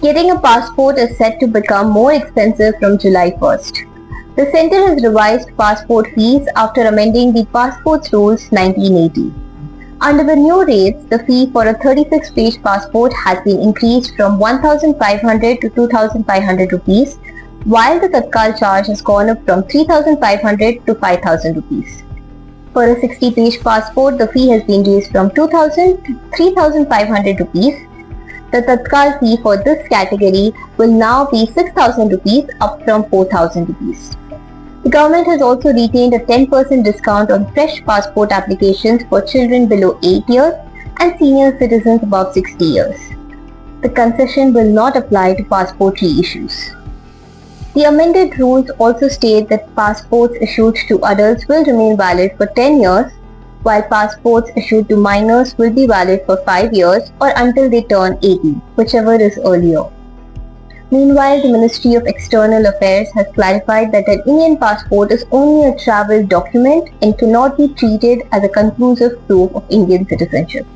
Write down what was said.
Getting a passport is set to become more expensive from July 1st. The centre has revised passport fees after amending the Passports Rules 1980. Under the new rates, the fee for a 36-page passport has been increased from 1,500 to 2,500 rupees, while the Tatkal charge has gone up from 3,500 to 5,000 rupees. For a 60-page passport, the fee has been raised from 2,000 to 3,500 rupees. The Tatkal fee for this category will now be 6,000 rupees, up from 4,000 rupees. The government has also retained a 10% discount on fresh passport applications for children below 8 years and senior citizens above 60 years. The concession will not apply to passport reissues. The amended rules also state that passports issued to adults will remain valid for 10 years, while passports issued to minors will be valid for 5 years or until they turn 18, whichever is earlier. Meanwhile, the Ministry of External Affairs has clarified that an Indian passport is only a travel document and cannot be treated as a conclusive proof of Indian citizenship.